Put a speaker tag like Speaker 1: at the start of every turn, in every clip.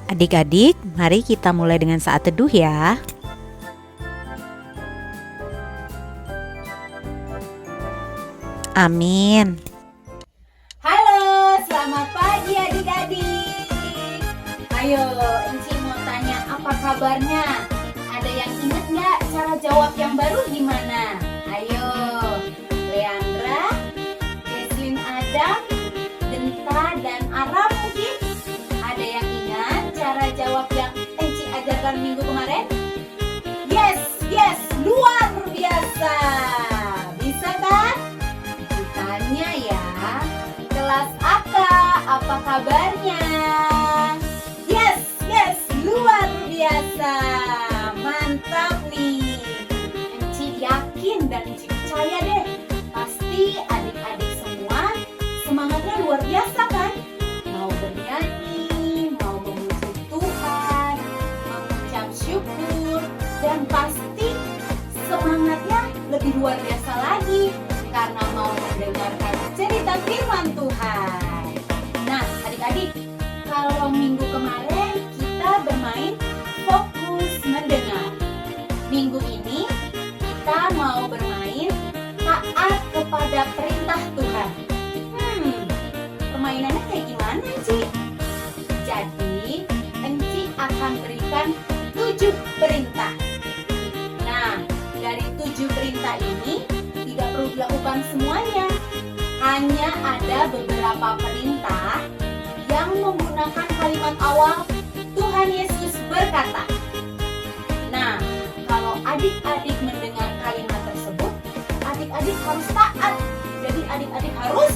Speaker 1: Adik-adik, mari kita mulai dengan saat teduh ya. Amin.
Speaker 2: Halo, selamat pagi adik-adik. Ayo, Enci mau tanya apa kabarnya? Ada yang ingat nggak cara jawab yang baru gimana? Ayo, Leandra, Jesslyn Adam, Denta, dan Ara mungkin? Ada yang ingat cara jawab yang Enci ajarkan minggu kemarin? Yes, luar biasa. Bisa kan? Ditanya ya, kelas Aka, apa kabarnya? Yes, luar biasa. Mantap nih. Enci yakin dan Enci percaya deh, pasti adik-adik semua semangatnya luar biasa kan? Mau bernyanyi, mau memuji Tuhan, mengucap syukur, dan pasti semangatnya lebih luar biasa lagi karena mau mendengarkan cerita firman Tuhan. Nah, adik-adik, kalau minggu kemarin kita bermain fokus mendengar. Minggu ini kita mau bermain taat kepada perintah Tuhan. Permainannya kayak gimana, Enci? Jadi, Enci akan berikan 7 perintah. Nah, dari 7 perintah ini tidak perlu dilakukan semuanya. Hanya ada beberapa perintah yang menggunakan kalimat awal Tuhan Yesus berkata. Nah, kalau adik-adik mendengar kalimat tersebut, adik-adik harus taat. Jadi adik-adik harus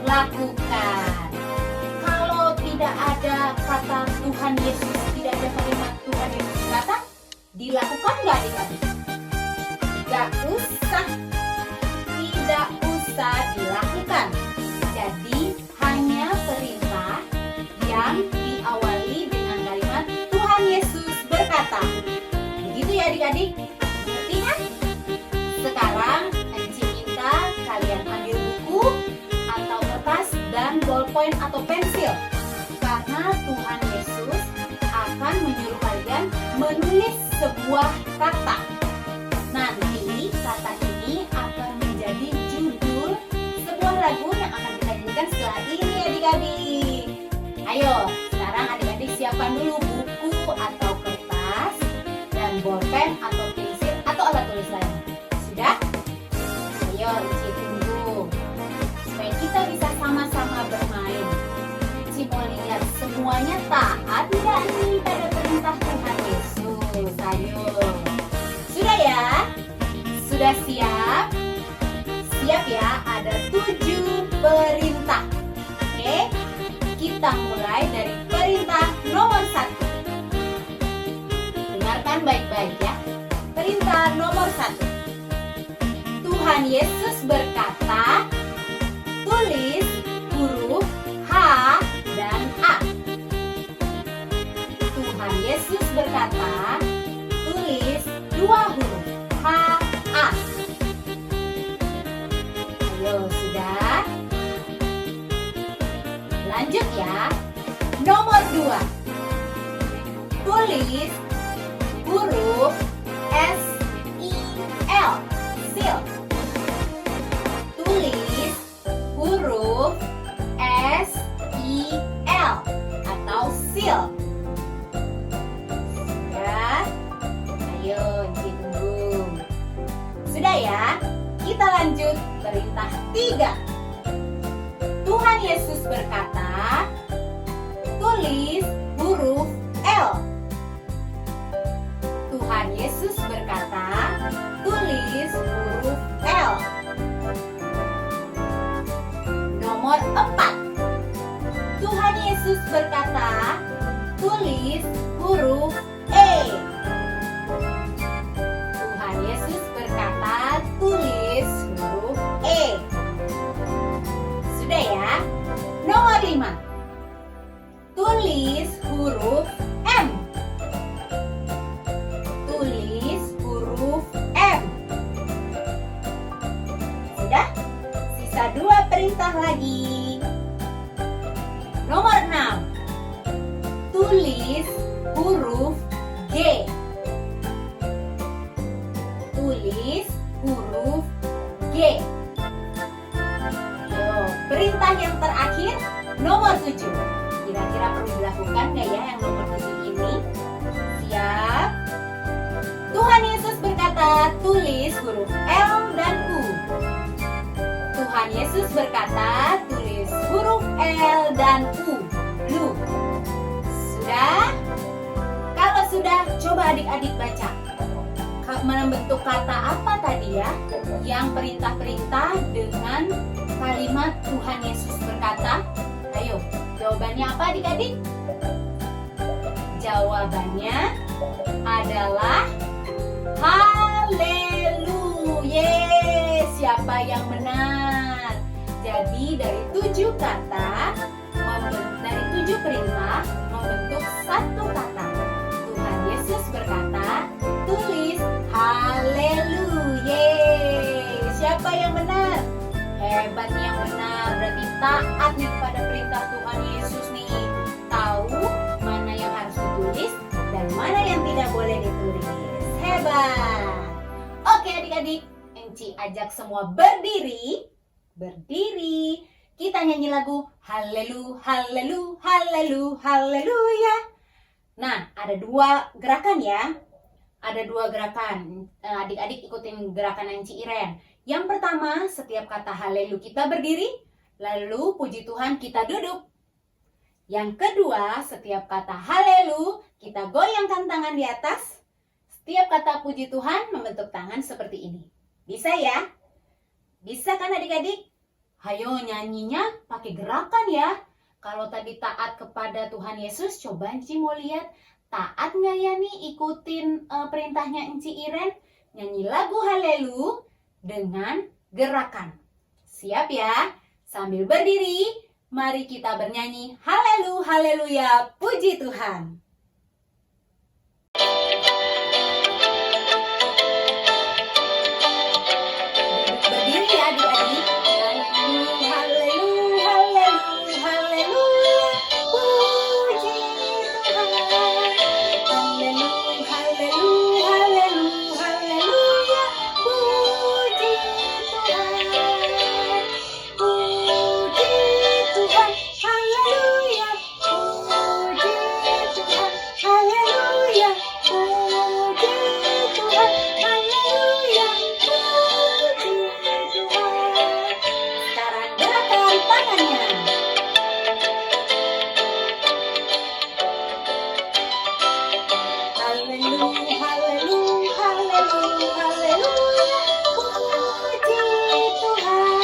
Speaker 2: lakukan. Kalau tidak ada kata Tuhan Yesus, tidak ada kalimat Tuhan Yesus berkata, dilakukan nggak adik-adik? Gak usah. Tidak usah dilakukan. Jadi hanya perintah yang diawali dengan kalimat Tuhan Yesus berkata. Begitu ya adik-adik? Ngerti kan? Sekarang Enci minta kalian ambil buku atau kertas dan ballpoint atau pensil. Karena Tuhan Yesus akan menyuruh kalian menulis sebuah kata. Nanti kata ini akan menjadi judul sebuah lagu yang akan kita nyanyikan setelah ini adik-adik. Ayo, sekarang adik-adik siapkan dulu buku atau kertas dan bolpen atau pensil atau alat tulis lainnya. Sudah? Ayo, Enci tunggu. Supaya kita bisa sama-sama bermain. Enci mau lihat semuanya taat tidak nih pada perintah Tuhan Yesus. Ayo. Sudah ya? Sudah siap? Siap ya, ada 7 perintah. Oke, kita mulai dari perintah nomor 1. Dengarkan baik-baik ya. Perintah nomor 1. Tuhan Yesus berkata, tulis huruf H dan A. Tuhan Yesus berkata, tulis 2 huruf H, A. Ayo, sudah? Lanjut ya. Nomor 2. Tulis huruf S, I, L. Sil. Tulis huruf S, I, L atau sil. Sudah? Ayo, Enci tunggu. Sudah ya? Kita lanjut perintah 3. Tuhan Yesus berkata, tulis huruf L. Tuhan Yesus berkata, tulis huruf L. Nomor 4. Tuhan Yesus berkata, tulis huruf E. Tuhan Yesus berkata, tulis huruf E. Sudah ya? Nomor 5. Tulis huruf M. Tulis huruf M. Sudah? Sisa 2 perintah lagi. Nomor 6. tulis huruf G. Tulis huruf G. Perintah yang terakhir nomor 7. Kira-kira perlu dilakukan nggak ya yang nomor 7 ini? Siap? Tuhan Yesus berkata, tulis huruf L dan U. Tuhan Yesus berkata, tulis huruf L dan U. Lu. Sudah? Kalau sudah, coba adik-adik baca. Membentuk kata apa tadi ya? Yang perintah-perintah dengan kalimat Tuhan Yesus berkata. Ayo, jawabannya apa adik-adik? Jawabannya adalah haleluya. Siapa yang benar? Jadi dari 7 kata, dari 7 perintah membentuk satu kata. Tuhan Yesus berkata, tulis haleluya. Siapa yang benar? Hebat nih yang benar. Berarti taat nih kepada perintah Tuhan Yesus nih. Tahu mana yang harus ditulis dan mana yang tidak boleh ditulis. Hebat. Oke adik-adik, Enci ajak semua berdiri. Berdiri. Kita nyanyi lagu Hallelu, Hallelu, Hallelu, Haleluya. Nah, ada 2 gerakan ya. Ada 2 gerakan. Adik-adik ikutin gerakan Enci Iren. Yang pertama, setiap kata Hallelu kita berdiri, lalu puji Tuhan kita duduk. Yang kedua, setiap kata Hallelu kita goyangkan tangan di atas. Setiap kata puji Tuhan membentuk tangan seperti ini. Bisa ya? Bisa kan adik-adik? Hayo nyanyinya pakai gerakan ya. Kalau tadi taat kepada Tuhan Yesus, coba Enci mau lihat taat nggak ya nih ikutin perintahnya Enci Iren? Nyanyi lagu Hallelu dengan gerakan. Siap ya? Sambil berdiri, mari kita bernyanyi Hallelu, Haleluya, puji Tuhan. Berdiri ya adik-adik. Hallelu, Hallelu, Haleluya, puji Tuhan. Hallelu, Hallelu, Hallelu, Haleluya, puji Tuhan. Puji Tuhan, haleluya. Puji Tuhan, haleluya. Puji Tuhan, haleluya. Puji Tuhan. Sekarang gerakan tangannya. Hallelu, hallelu, hallelu, haleluya, puji Tuhan.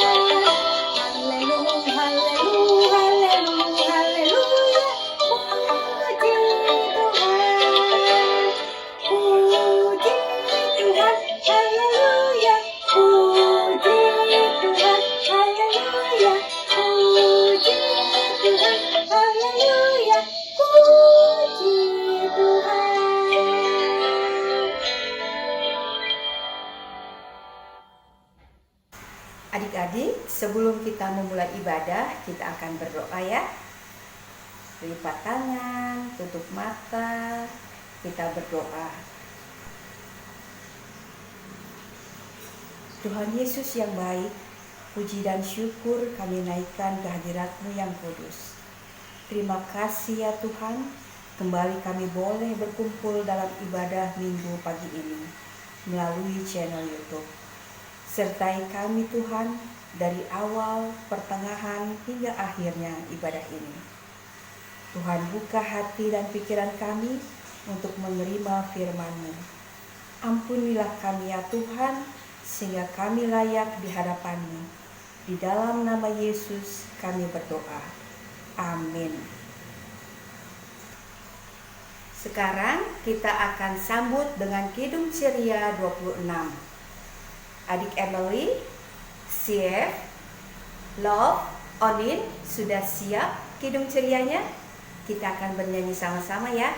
Speaker 2: Hallelu, hallelu, hallelu, haleluya, puji Tuhan. Puji Tuhan, haleluya, puji Tuhan, haleluya, puji Tuhan, haleluya, puji Tuhan.
Speaker 3: Adik-adik, sebelum kita memulai ibadah, kita akan berdoa ya. Lipat tangan, tutup mata, kita berdoa. Tuhan Yesus yang baik, puji dan syukur kami naikkan ke hadirat-Mu yang kudus. Terima kasih ya Tuhan, kembali kami boleh berkumpul dalam ibadah minggu pagi ini melalui channel YouTube. Sertai kami Tuhan dari awal, pertengahan, hingga akhirnya ibadah ini. Tuhan buka hati dan pikiran kami untuk menerima firman-Mu. Ampunilah kami ya Tuhan, sehingga kami layak di hadapan-Mu. Di dalam nama Yesus kami berdoa. Amin. Sekarang kita akan sambut dengan Kidung Ceria 26. Adik Emily, siap, Love, Onin, sudah siap Kidung Cerianya? Kita akan bernyanyi sama-sama ya.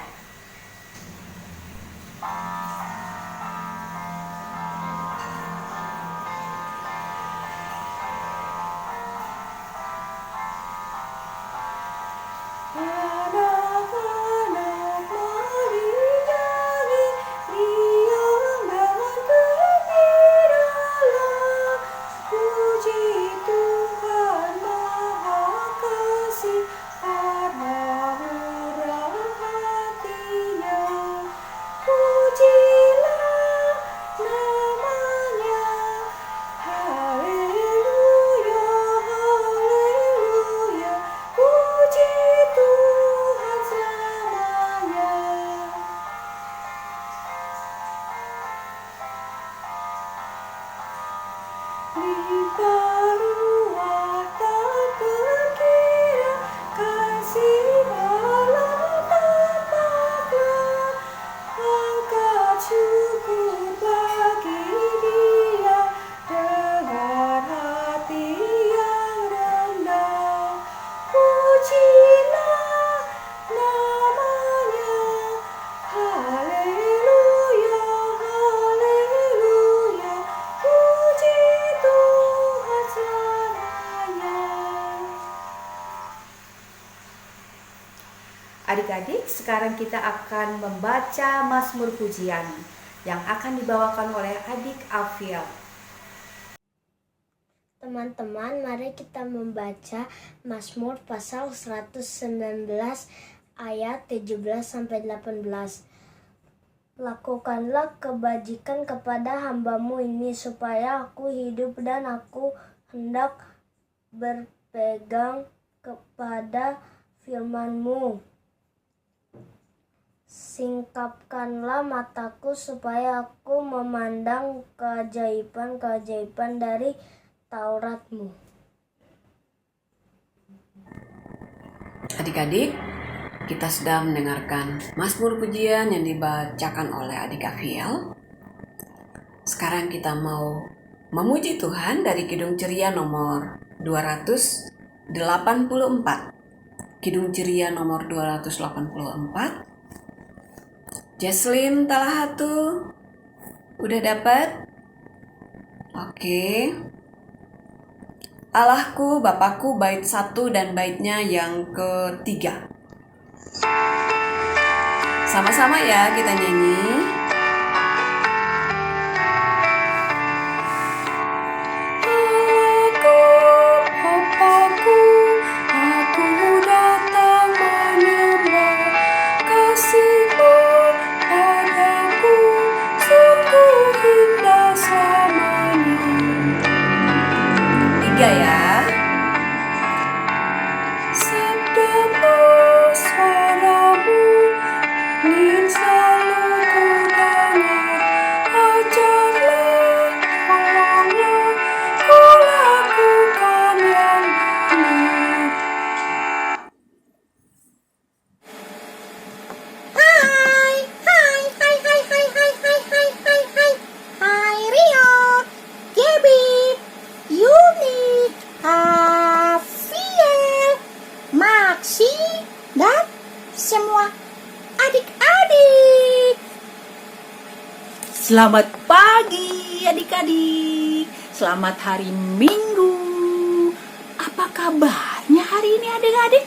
Speaker 3: Anak-anak adik-adik, sekarang kita akan membaca Mazmur Pujian yang akan dibawakan oleh adik Afiel.
Speaker 4: Teman-teman, mari kita membaca Mazmur pasal 119 ayat 17-18. Lakukanlah kebajikan kepada hamba-Mu ini, supaya aku hidup dan aku hendak berpegang kepada firman-Mu. Singkapkanlah mataku supaya aku memandang keajaiban-keajaiban dari Taurat-Mu.
Speaker 5: Adik-adik, kita sedang mendengarkan Mazmur Pujian yang dibacakan oleh adik Afiel. Sekarang kita mau memuji Tuhan dari Kidung Ceria nomor 284. Kidung Ceria nomor 284. Jesslyn Talahatu, udah dapat? Oke. Allahku, Bapakku, bait 1 dan baitnya yang ketiga. Sama-sama ya kita nyanyi. Allahku, Bapakku, aku datang menyembah. Kasih-Mu padaku sungguh indah selamanya. 3 ya. Sabda-Mu, suara-Mu ingin selalu ku dengar. Ajarlah, tolonglah, ku lakukan yang benar.
Speaker 4: Hai Rio, Gaby, Yuni, Afiel, Maxi, dan semua adik-adik.
Speaker 6: Selamat pagi adik-adik. Selamat hari Minggu. Apa kabarnya hari ini adik-adik?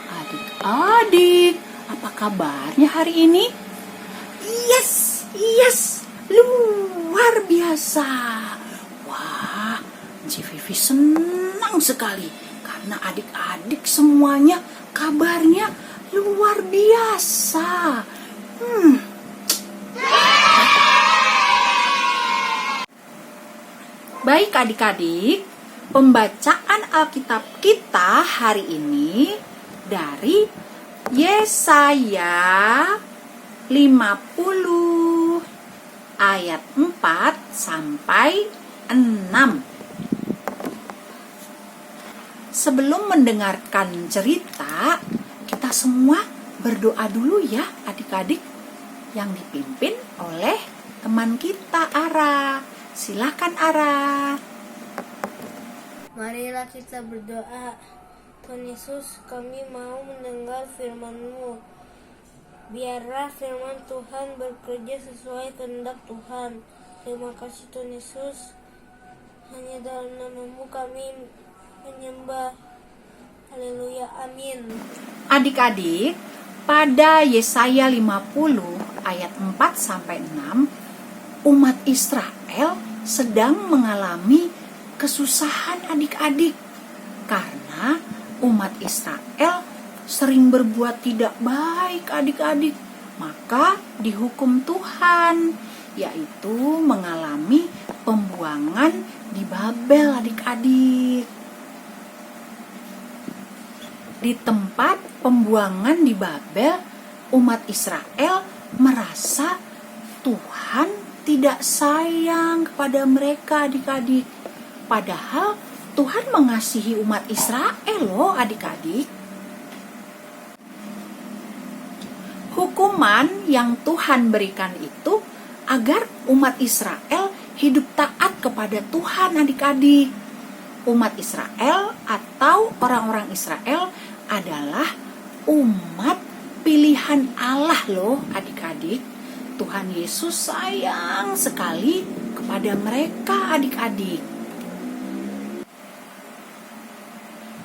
Speaker 6: Adik-adik, apa kabarnya hari ini? Yes, luar biasa. Wah, Vivi senang sekali karena adik-adik semuanya kabarnya luar biasa. Baik adik-adik, pembacaan Alkitab kita hari ini dari Yesaya 50 ayat 4 sampai 6. Sebelum mendengarkan cerita, kita semua berdoa dulu ya adik-adik, yang dipimpin oleh teman kita Ara. Silakan Ara.
Speaker 4: Marilah kita berdoa. Tuhan Yesus, kami mau mendengar firman-Mu. Biarlah firman Tuhan bekerja sesuai kehendak Tuhan. Terima kasih Tuhan Yesus. Hanya dalam nama-Mu kami menyembah. Haleluya, amin.
Speaker 6: Adik-adik, pada Yesaya 50 ayat 4 sampai 6, umat Israel sedang mengalami kesusahan adik-adik karena umat Israel sering berbuat tidak baik adik-adik, maka dihukum Tuhan, yaitu mengalami pembuangan di Babel adik-adik. Di tempat pembuangan di Babel, umat Israel merasa Tuhan tidak sayang kepada mereka adik-adik. Padahal Tuhan mengasihi umat Israel loh adik-adik. Hukuman yang Tuhan berikan itu agar umat Israel hidup taat kepada Tuhan adik-adik. Umat Israel atau orang-orang Israel adalah umat pilihan Allah loh adik-adik. Tuhan Yesus sayang sekali kepada mereka adik-adik.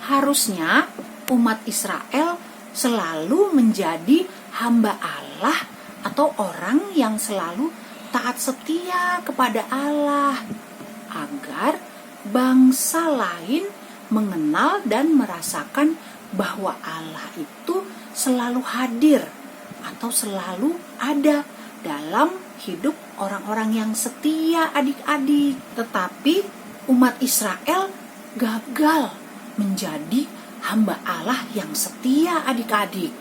Speaker 6: Harusnya umat Israel selalu menjadi hamba Allah atau orang yang selalu taat setia kepada Allah, agar bangsa lain mengenal dan merasakan bahwa Allah itu selalu hadir atau selalu ada dalam hidup orang-orang yang setia adik-adik. Tetapi umat Israel gagal menjadi hamba Allah yang setia adik-adik.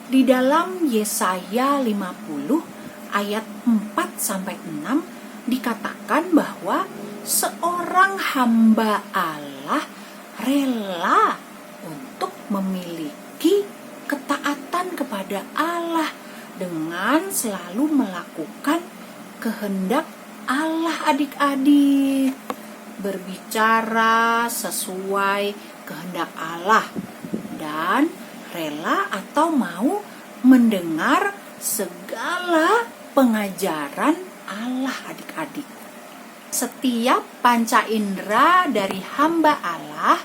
Speaker 6: Di dalam Yesaya 50 ayat 4-6 dikatakan bahwa seorang hamba Allah rela untuk memiliki ketaatan kepada Allah dengan selalu melakukan kehendak Allah adik-adik, berbicara sesuai kehendak Allah, dan rela atau mau mendengar segala pengajaran Allah adik-adik. Setiap panca indera dari hamba Allah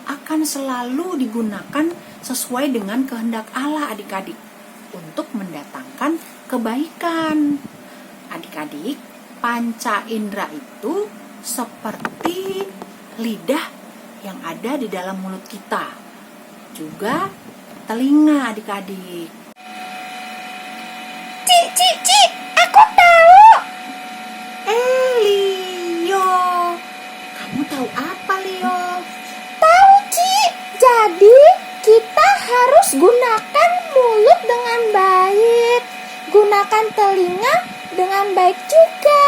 Speaker 6: akan selalu digunakan sesuai dengan kehendak Allah adik-adik untuk mendatangkan kebaikan. Adik-adik, panca indera itu seperti lidah yang ada di dalam mulut kita, juga telinga adik-adik.
Speaker 4: Cik, aku tahu.
Speaker 6: Leo, kamu tahu apa, Leo?
Speaker 4: Tahu, Cik. Jadi, kita harus gunakan mulut dengan baik. Gunakan telinga dengan baik juga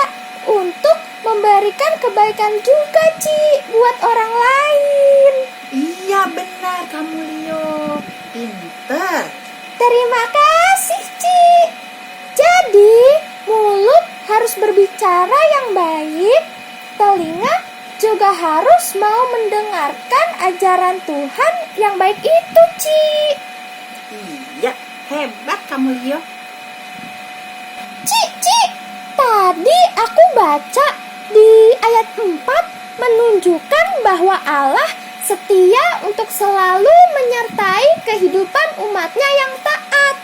Speaker 4: untuk memberikan kebaikan juga, Cik, buat orang lain.
Speaker 6: Iya benar kamu, Leo. Pinter.
Speaker 4: Terima kasih, Cik. Jadi, mulut harus berbicara yang baik, telinga juga harus mau mendengarkan ajaran Tuhan yang baik itu, Cik.
Speaker 6: Iya, hebat kamu, Leo.
Speaker 4: Cik, tadi aku baca di ayat 4 menunjukkan bahwa Allah setia untuk selalu menyertai kehidupan umatnya yang taat.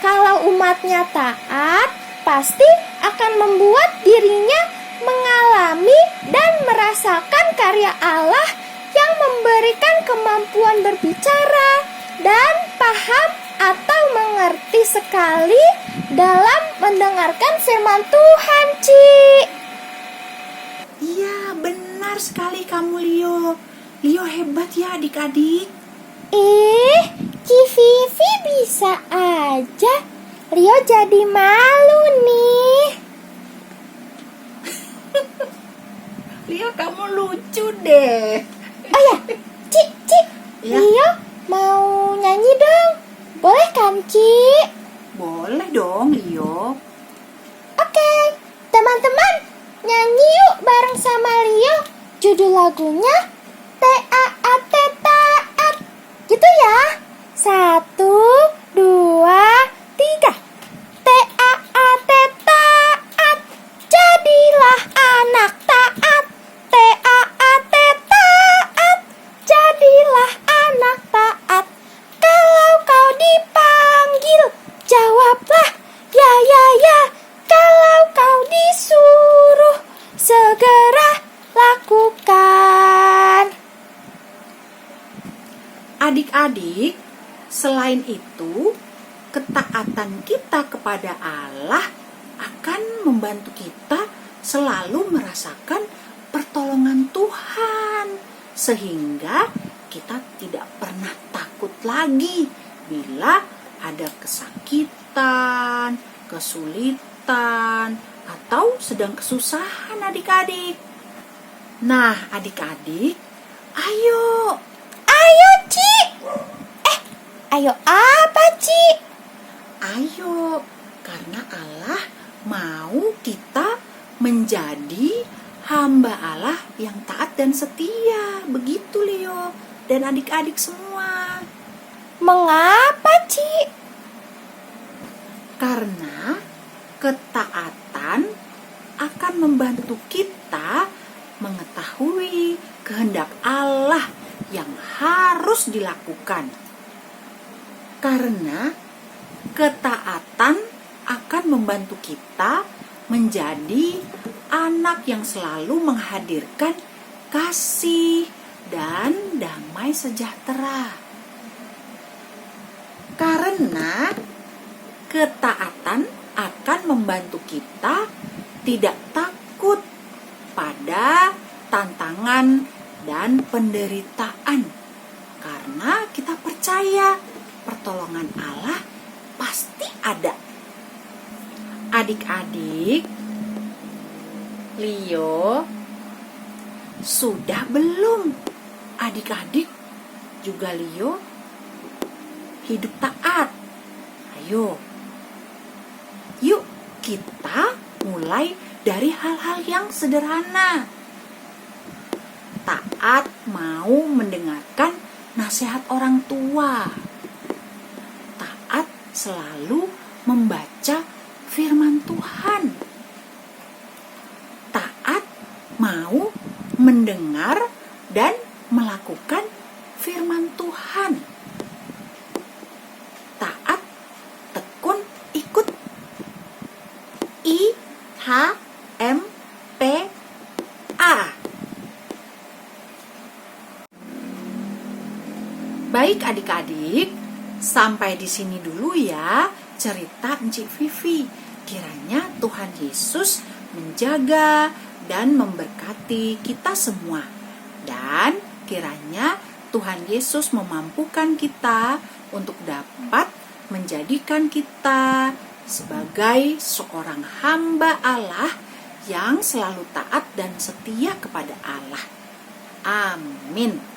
Speaker 4: Kalau umatnya taat, pasti akan membuat dirinya mengalami dan merasakan karya Allah yang memberikan kemampuan berbicara dan paham atau mengerti sekali dalam mendengarkan firman Tuhan, Cik.
Speaker 6: Iya, benar sekali kamu, Leo. Leo hebat ya adik-adik.
Speaker 4: Ci Vivi bisa aja. Rio jadi malu nih.
Speaker 6: Leo, kamu lucu deh.
Speaker 4: Oh ya, Cik,
Speaker 6: Ya.
Speaker 4: Rio mau nyanyi dong. Boleh kan, Cik?
Speaker 6: Boleh dong, Leo.
Speaker 4: Oke, teman-teman, nyanyi yuk bareng sama Rio. Judul lagunya T-A-A-T Taat. Gitu ya. 1, 2, 3. T-A-A-T Taat. Jadilah anak taat. T-A-A-T Taat. Jadilah anak taat. Kalau kau dipanggil, jawablah ya ya ya. Kalau kau disuruh, segera lakukan.
Speaker 6: Adik-adik, selain itu, ketaatan kita kepada Allah akan membantu kita selalu merasakan pertolongan Tuhan, sehingga kita tidak pernah takut lagi bila ada kesakitan, kesulitan, atau sedang kesusahan adik-adik. Nah, adik-adik, ayo,
Speaker 4: Cik. Ayo apa, Cik?
Speaker 6: ayo, karena Allah mau kita menjadi hamba Allah yang taat dan setia. Begitu, Leo dan adik-adik semua.
Speaker 4: Mengapa, Cik?
Speaker 6: Karena ketaatan akan membantu kita mengetahui kehendak Allah yang harus dilakukan. Karena ketaatan akan membantu kita menjadi anak yang selalu menghadirkan kasih dan damai sejahtera. Karena ketaatan akan membantu kita tidak takut pada tantangan dan penderitaan. Karena kita percaya pertolongan Allah pasti ada. Adik-adik, Leo, sudah belum adik-adik juga Leo hidup taat? Ayo, yuk kita mulai dari hal-hal yang sederhana. Taat mau mendengarkan nasihat orang tua. Taat selalu membaca firman Tuhan. Taat mau mendengar dan melakukan firman Tuhan. Taat tekun ikut IHMPA. Baik adik-adik, sampai di sini dulu ya cerita Encik Vivi. Kiranya Tuhan Yesus menjaga dan memberkati kita semua. Dan kiranya Tuhan Yesus memampukan kita untuk dapat menjadikan kita sebagai seorang hamba Allah yang selalu taat dan setia kepada Allah. Amin.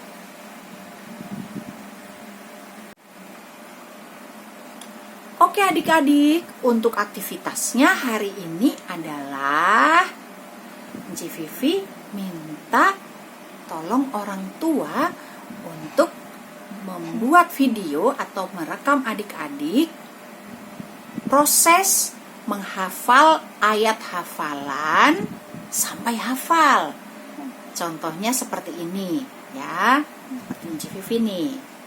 Speaker 6: Oke adik-adik, untuk aktivitasnya hari ini adalah Encik Vivi minta tolong orang tua untuk membuat video atau merekam adik-adik proses menghafal ayat hafalan sampai hafal. Contohnya seperti ini ya, seperti Encik Vivi nih.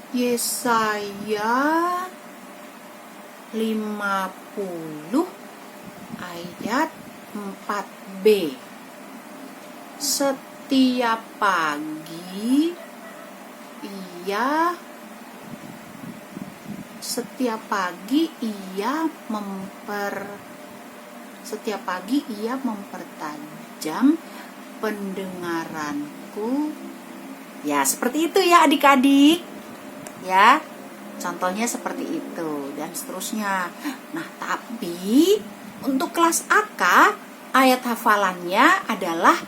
Speaker 6: Yesaya 50 ayat 4b. Setiap pagi ia mempertajam pendengaranku. Ya, seperti itu ya adik-adik. Ya, contohnya seperti itu dan seterusnya. Nah, tapi untuk kelas AK, ayat hafalannya adalah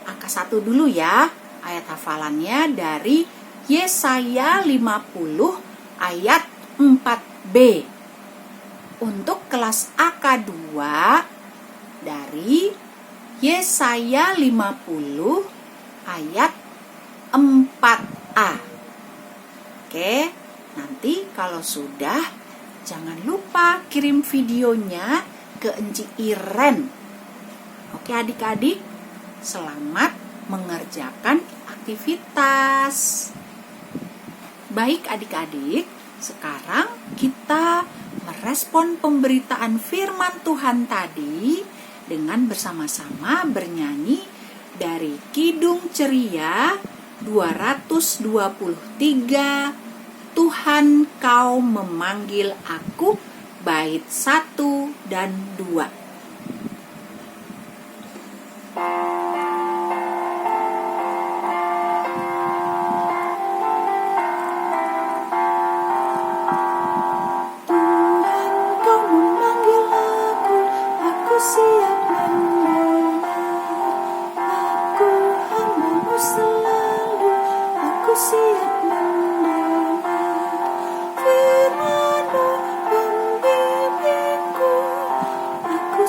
Speaker 6: AK 1 dulu ya. Ayat hafalannya dari Yesaya 50 ayat 4b. Untuk kelas AK 2 dari Yesaya 50 ayat 4a. Oke, nanti kalau sudah jangan lupa kirim videonya ke Encik Iren. Oke adik-adik, selamat mengerjakan aktivitas. Baik adik-adik, sekarang kita merespon pemberitaan firman Tuhan tadi dengan bersama-sama bernyanyi dari Kidung Ceria 223, Tuhan kau memanggil aku, bait 1 dan 2.
Speaker 4: Aku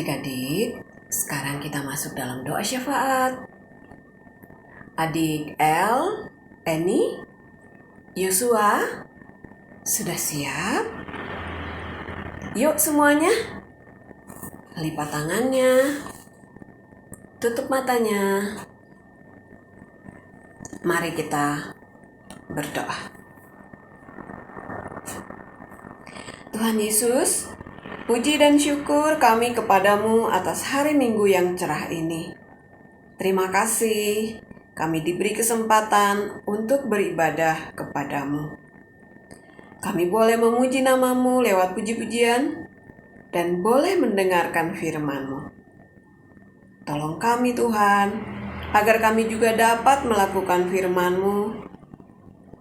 Speaker 5: Adik-adik, sekarang kita masuk dalam doa syafaat. Adik El, Eni, Yosua, sudah siap? Yuk semuanya, lipat tangannya, tutup matanya. Mari kita berdoa. Tuhan Yesus, puji dan syukur kami kepadamu atas hari Minggu yang cerah ini. Terima kasih kami diberi kesempatan untuk beribadah kepadamu. Kami boleh memuji namamu lewat puji-pujian dan boleh mendengarkan firman-Mu. Tolong kami Tuhan, agar kami juga dapat melakukan firman-Mu,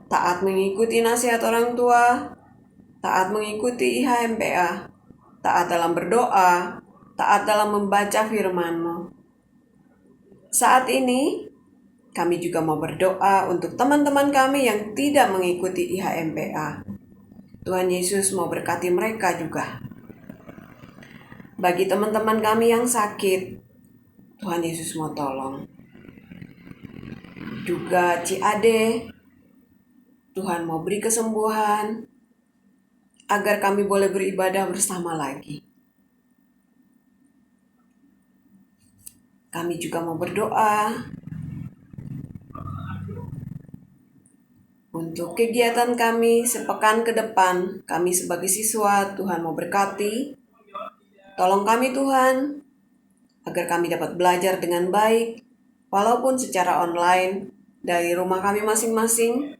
Speaker 5: taat mengikuti nasihat orang tua, taat mengikuti IHMPA, taat dalam berdoa, taat dalam membaca firman-Mu. Saat ini, kami juga mau berdoa untuk teman-teman kami yang tidak mengikuti IHMPA. Tuhan Yesus mau berkati mereka juga. Bagi teman-teman kami yang sakit, Tuhan Yesus mau tolong. Juga Ciade, Tuhan mau beri kesembuhan, agar kami boleh beribadah bersama lagi. Kami juga mau berdoa untuk kegiatan kami sepekan ke depan. Kami sebagai siswa, Tuhan mau berkati. Tolong kami Tuhan, agar kami dapat belajar dengan baik, walaupun secara online dari rumah kami masing-masing.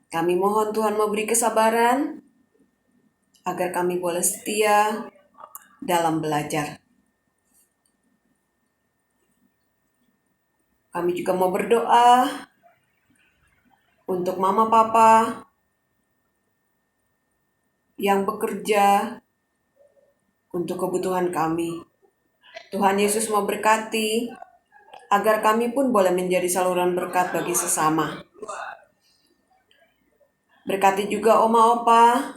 Speaker 5: Kami mohon Tuhan memberi kesabaran, agar kami boleh setia dalam belajar. Kami juga mau berdoa untuk mama papa yang bekerja untuk kebutuhan kami. Tuhan Yesus mau berkati, agar kami pun boleh menjadi saluran berkat bagi sesama. Berkati juga oma opa,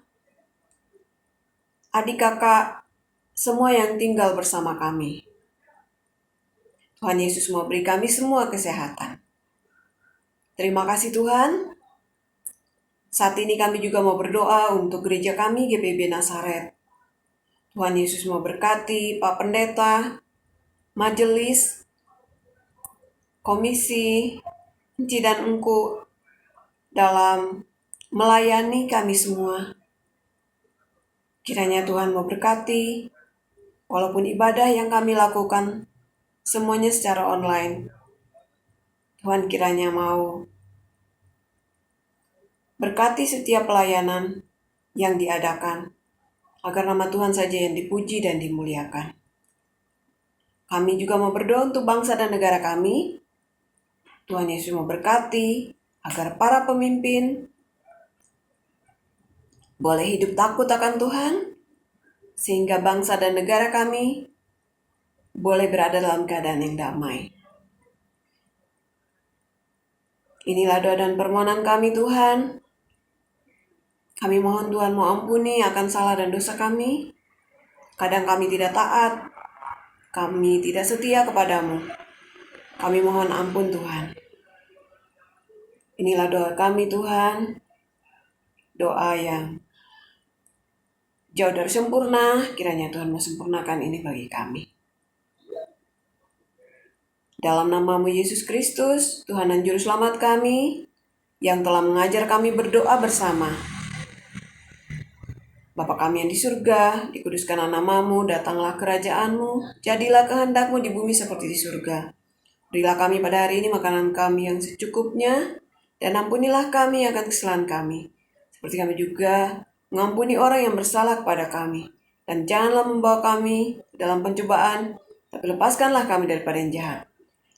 Speaker 5: adik kakak, semua yang tinggal bersama kami. Tuhan Yesus mau beri kami semua kesehatan. Terima kasih Tuhan. Saat ini kami juga mau berdoa untuk gereja kami GPIB Nazaret. Tuhan Yesus mau berkati Pak Pendeta, majelis, komisi, Enci dan Engku dalam melayani kami semua. Kiranya Tuhan mau berkati, walaupun ibadah yang kami lakukan semuanya secara online. Tuhan kiranya mau berkati setiap pelayanan yang diadakan, agar nama Tuhan saja yang dipuji dan dimuliakan. Kami juga mau berdoa untuk bangsa dan negara kami. Tuhan Yesus mau berkati, agar para pemimpin boleh hidup takut akan Tuhan, sehingga bangsa dan negara kami boleh berada dalam keadaan yang damai. Inilah doa dan permohonan kami Tuhan. Kami mohon Tuhan mau ampuni akan salah dan dosa kami. Kadang kami tidak taat, kami tidak setia kepadamu. Kami mohon ampun Tuhan. Inilah doa kami Tuhan, doa yang jauh dari sempurna, kiranya Tuhan mau sempurnakan ini bagi kami. Dalam namamu Yesus Kristus, Tuhan dan Juru Selamat kami, yang telah mengajar kami berdoa bersama. Bapa kami yang di surga, dikuduskanlah namamu, datanglah kerajaanmu, jadilah kehendakmu di bumi seperti di surga. Berilah kami pada hari ini makanan kami yang secukupnya, dan ampunilah kami akan kesalahan kami, seperti kami juga mengampuni orang yang bersalah kepada kami. Dan janganlah membawa kami dalam pencobaan, tapi lepaskanlah kami daripada yang jahat.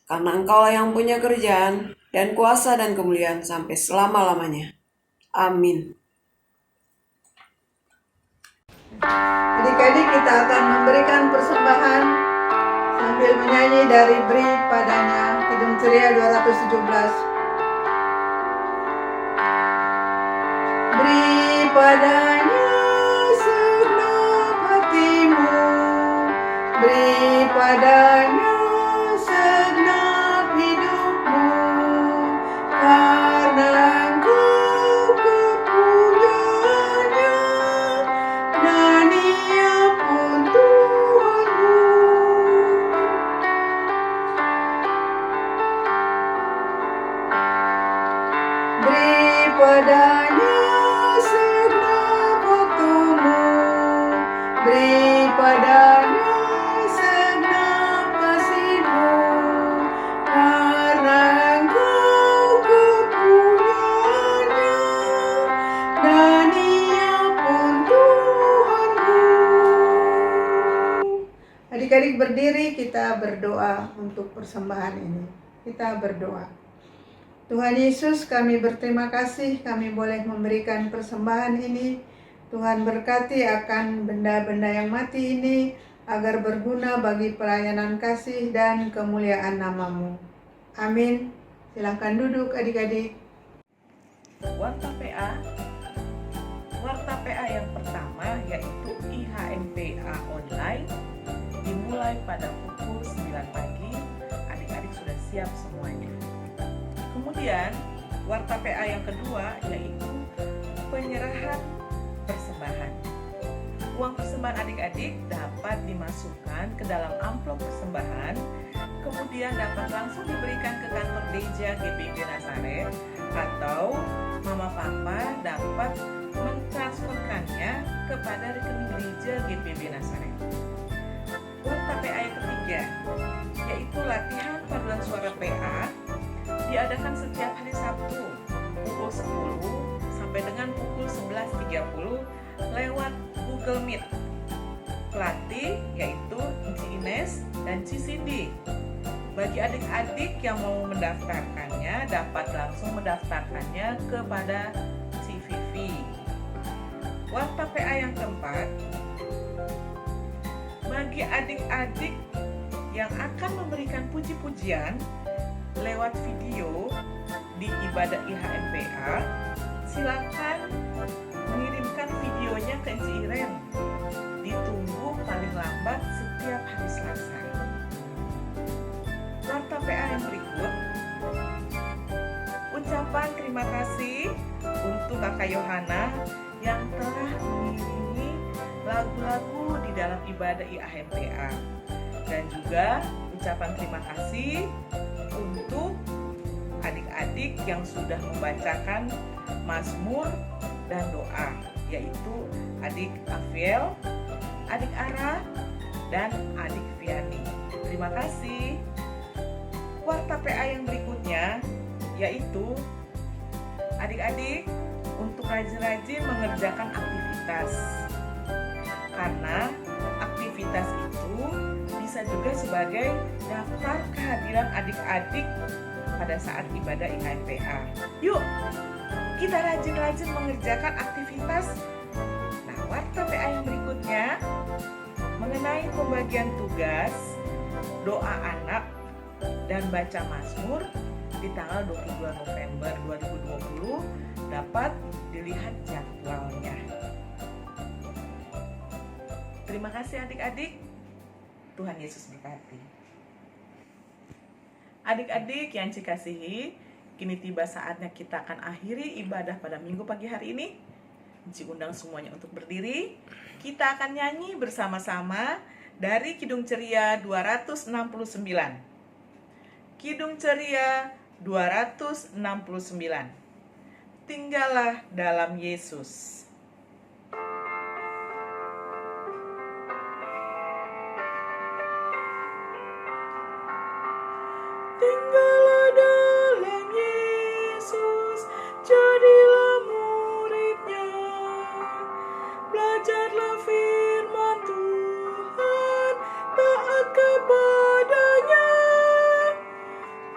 Speaker 5: Karena Engkaulah yang punya kerjaan dan kuasa dan kemuliaan sampai selama-lamanya. Amin.
Speaker 7: Adik-adik, kita akan memberikan persembahan sambil menyanyi dari Beri Padanya, Kidung Ceria 217. Beri padanya segenap padanya segenap hidupmu, karena Engkau kepunyanya, dan Ia pun Tuhanmu. Beri padanya segenap waktumu, beri padanya segenap kasihmu, karena Engkau kepunyanya, dan Ia pun Tuhanmu. Adik-adik berdiri, kita berdoa untuk persembahan ini. Kita berdoa. Tuhan Yesus, kami berterima kasih kami boleh memberikan persembahan ini. Tuhan berkati akan benda-benda yang mati ini agar berguna bagi pelayanan kasih dan kemuliaan nama-Mu. Amin. Silakan duduk adik-adik.
Speaker 8: Warta PA. Warta PA yang pertama yaitu IHMPA online dimulai pada pukul 9 pagi. Adik-adik sudah siap semuanya. Kemudian warta PA yang kedua yaitu penyerahan persembahan. Uang persembahan adik-adik dapat dimasukkan ke dalam amplop persembahan, kemudian dapat langsung diberikan ke kantor gereja GPIB Nazaret, atau Mama Papa dapat mentransferkannya kepada rekening gereja GPIB Nazaret. Warta PA yang ketiga yaitu latihan paduan suara PA diadakan setiap hari Sabtu pukul 10 sampai dengan pukul 11.30 lewat Google Meet. Pelatih yaitu Ci Ines dan Ci Cindy. Bagi adik-adik yang mau mendaftarkannya dapat langsung mendaftarkannya kepada Ci Vivi. Warta PA yang keempat, bagi adik-adik yang akan memberikan puji-pujian lewat video di ibadah IHMPA, silakan mengirimkan videonya ke Ci Iren. Ditunggu paling lambat setiap hari Selasa. Warta PA yang berikut, ucapan terima kasih untuk Kakak Yohana yang telah mengiringi lagu-lagu di dalam ibadah IHMPA, dan juga ucapan terima kasih untuk adik-adik yang sudah membacakan Mazmur dan doa, yaitu adik Afiel, adik Ara, dan adik Viani. Terima kasih. Warta PA yang berikutnya yaitu adik-adik untuk rajin-rajin mengerjakan aktivitas, karena aktivitas itu bisa juga sebagai daftar kehadiran adik-adik pada saat ibadah IHMPA. Yuk, kita rajin-rajin mengerjakan aktivitas. Nah, warta PA yang berikutnya mengenai pembagian tugas, doa anak, dan baca Mazmur di tanggal 22 November 2020 dapat dilihat jadwalnya. Terima kasih adik-adik. Tuhan Yesus berkati. Adik-adik yang Ci kasihi, kini tiba saatnya kita akan akhiri ibadah pada minggu pagi hari ini. Ci undang semuanya untuk berdiri. Kita akan nyanyi bersama-sama dari Kidung Ceria 269. Kidung Ceria 269. Tinggallah dalam Yesus. Tinggallah dalam Yesus, jadilah muridnya. Belajarlah firman Tuhan, taat kepadanya.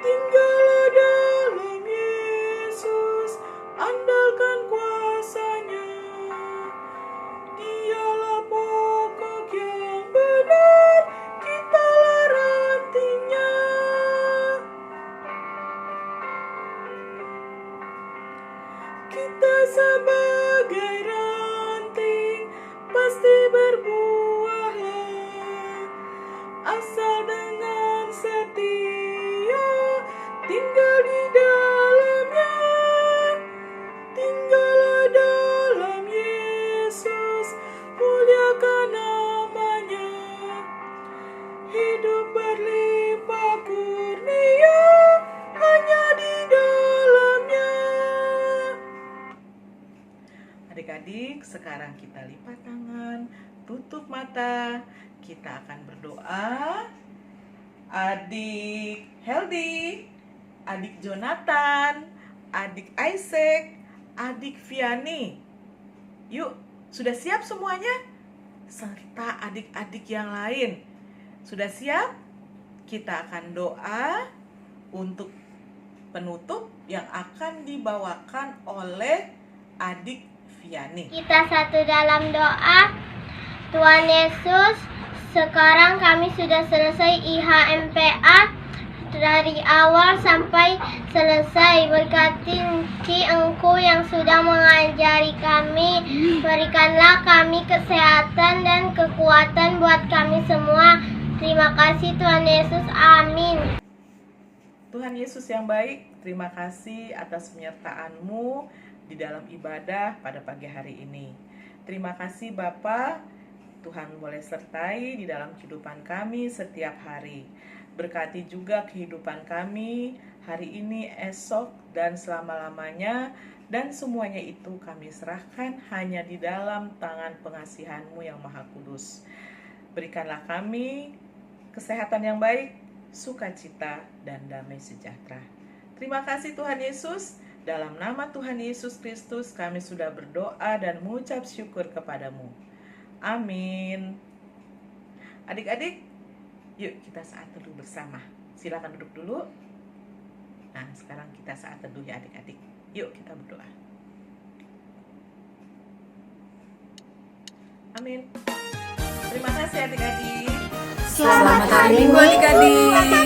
Speaker 8: Tinggallah dalam Yesus, andalkan kuasa-Nya. Dialah pokok yang benar, kitalah rantingnya. Kita sebagai ranting pasti berbuahlah, asal tinggal di dalamnya. Tinggallah dalam Yesus, muliakan namanya. Hidup berlimpah kurnia hanya di dalamnya. Adik-adik, sekarang kita lipat tangan, tutup mata. Kita akan berdoa. Adik Heldi, adik Jonathan, adik Isaac, adik Viani. Yuk, sudah siap semuanya? Serta adik-adik yang lain. Sudah siap? Kita akan doa untuk penutup yang akan dibawakan oleh adik Viani.
Speaker 4: Kita satu dalam doa. Tuhan Yesus, sekarang kami sudah selesai IHMPA dari awal sampai selesai. Berkati Engkau yang sudah mengajari kami. Berikanlah kami kesehatan dan kekuatan buat kami semua. Terima kasih Tuhan Yesus. Amin.
Speaker 8: Tuhan Yesus yang baik, terima kasih atas penyertaan-Mu di dalam ibadah pada pagi hari ini. Terima kasih Bapa. Tuhan boleh sertai di dalam kehidupan kami setiap hari. Berkati juga kehidupan kami hari ini, esok, dan selama-lamanya. Dan semuanya itu kami serahkan hanya di dalam tangan pengasihan-Mu yang Maha Kudus. Berikanlah kami kesehatan yang baik, sukacita, dan damai sejahtera. Terima kasih Tuhan Yesus. Dalam nama Tuhan Yesus Kristus kami sudah berdoa dan mengucap syukur kepadamu. Amin. Adik-adik, yuk kita saat teduh bersama. Silakan duduk dulu. Nah, sekarang kita saat teduh ya adik-adik. Yuk kita berdoa. Amin. Terima kasih adik-adik.
Speaker 5: Selamat hari Minggu adik-adik.